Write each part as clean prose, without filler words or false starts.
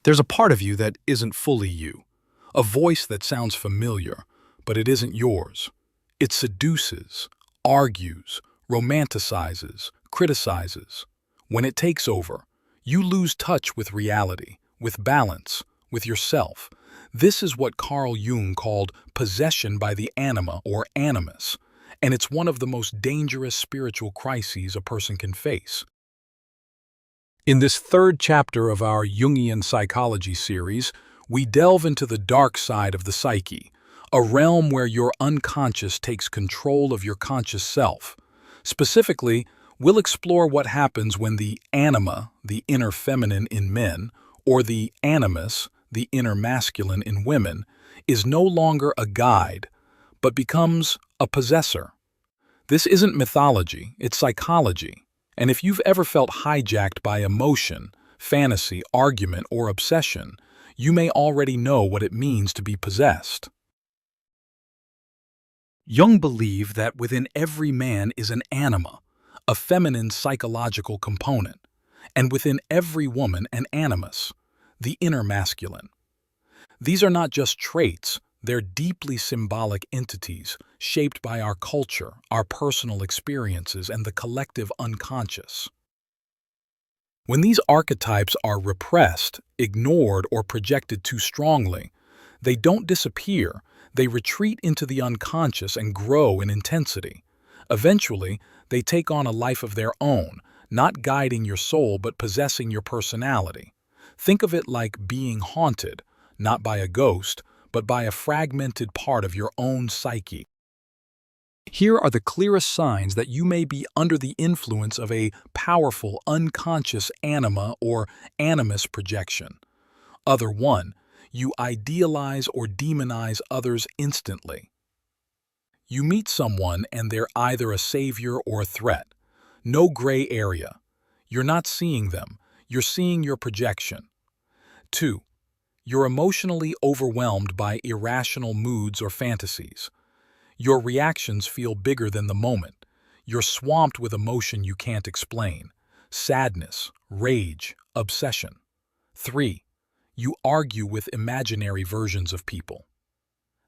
There's a part of you that isn't fully you, a voice that sounds familiar, but it isn't yours. It seduces, argues, romanticizes, criticizes. When it takes over, you lose touch with reality, with balance, with yourself. This is what Carl Jung called possession by the anima or animus, and it's one of the most dangerous spiritual crises a person can face. In this third chapter of our Jungian psychology series, we delve into the dark side of the psyche, a realm where your unconscious takes control of your conscious self. Specifically, we'll explore what happens when the anima, the inner feminine in men, or the animus, the inner masculine in women, is no longer a guide, but becomes a possessor. This isn't mythology, it's psychology. And if you've ever felt hijacked by emotion, fantasy, argument, or obsession, you may already know what it means to be possessed. Jung believed that within every man is an anima, a feminine psychological component, and within every woman an animus, the inner masculine. These are not just traits, they're deeply symbolic entities shaped by our culture, our personal experiences, and the collective unconscious. When these archetypes are repressed, ignored, or projected too strongly, they don't disappear, they retreat into the unconscious and grow in intensity. Eventually, they take on a life of their own, not guiding your soul but possessing your personality. Think of it like being haunted, not by a ghost, but by a fragmented part of your own psyche. Here are the clearest signs that you may be under the influence of a powerful unconscious anima or animus projection. Other 1. You idealize or demonize others instantly. You meet someone and they're either a savior or a threat. No gray area. You're not seeing them, you're seeing your projection. 2. You're emotionally overwhelmed by irrational moods or fantasies. Your reactions feel bigger than the moment. You're swamped with emotion you can't explain. Sadness, rage, obsession. 3. You argue with imaginary versions of people.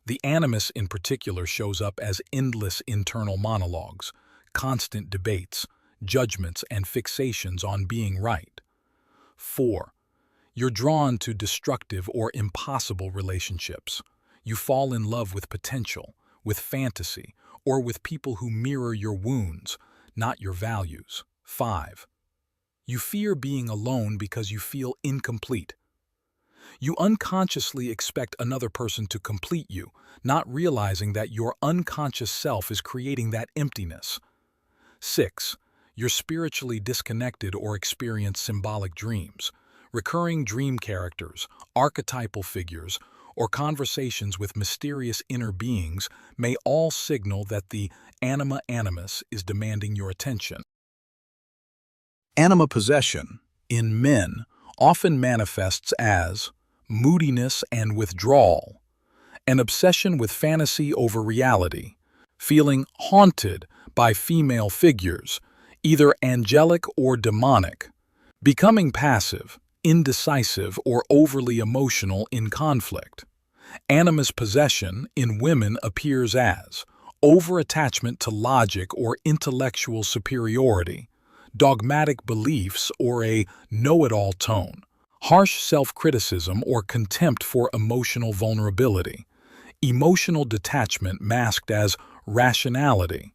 The animus in particular shows up as endless internal monologues, constant debates, judgments, and fixations on being right. 4. You're drawn to destructive or impossible relationships. You fall in love with potential, with fantasy, or with people who mirror your wounds, not your values. 5. You fear being alone because you feel incomplete. You unconsciously expect another person to complete you, not realizing that your unconscious self is creating that emptiness. 6. You're spiritually disconnected or experience symbolic dreams. Recurring dream characters, archetypal figures, or conversations with mysterious inner beings may all signal that the anima animus is demanding your attention. Anima possession, in men, often manifests as moodiness and withdrawal, an obsession with fantasy over reality, feeling haunted by female figures, either angelic or demonic, becoming passive, indecisive, or overly emotional in conflict. Animus possession in women appears as over-attachment to logic or intellectual superiority, dogmatic beliefs or a know-it-all tone, harsh self-criticism or contempt for emotional vulnerability, emotional detachment masked as rationality.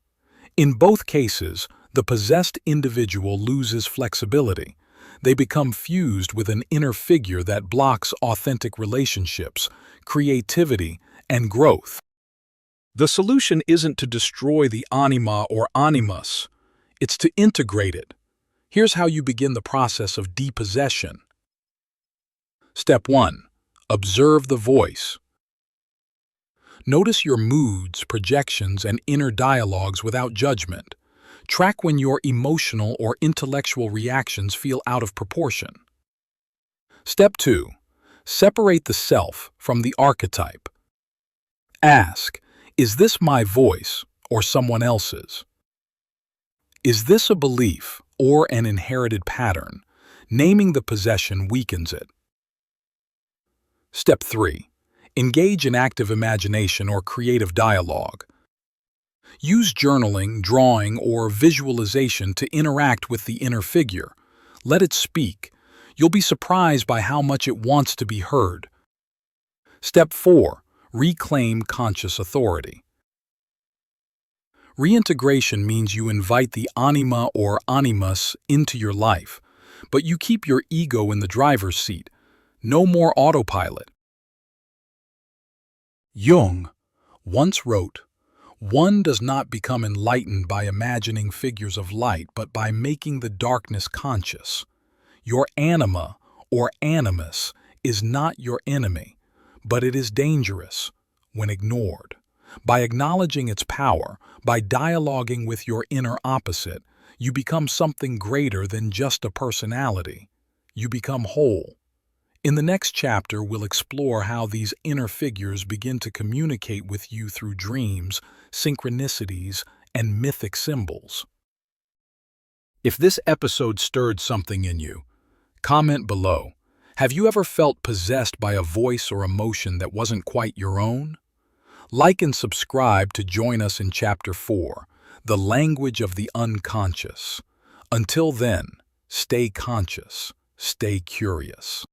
In both cases, the possessed individual loses flexibility. They become fused with an inner figure that blocks authentic relationships, creativity, and growth. The solution isn't to destroy the anima or animus, it's to integrate it. Here's how you begin the process of depossession. Step 1. Observe the voice. Notice your moods, projections, and inner dialogues without judgment. Track when your emotional or intellectual reactions feel out of proportion. Step 2. Separate the self from the archetype. Ask, is this my voice or someone else's? Is this a belief or an inherited pattern? Naming the possession weakens it. Step 3. Engage in active imagination or creative dialogue. Use journaling, drawing, or visualization to interact with the inner figure. Let it speak. You'll be surprised by how much it wants to be heard. Step 4. Reclaim conscious authority. Reintegration means you invite the anima or animus into your life, but you keep your ego in the driver's seat. No more autopilot. Jung once wrote, "One does not become enlightened by imagining figures of light, but by making the darkness conscious. Your anima or animus is not your enemy, but it is dangerous when ignored. By acknowledging its power, by dialoguing with your inner opposite, you become something greater than just a personality. You become whole." In the next chapter, we'll explore how these inner figures begin to communicate with you through dreams, synchronicities, and mythic symbols. If this episode stirred something in you, comment below. Have you ever felt possessed by a voice or emotion that wasn't quite your own? Like and subscribe to join us in Chapter 4, The Language of the Unconscious. Until then, stay conscious, stay curious.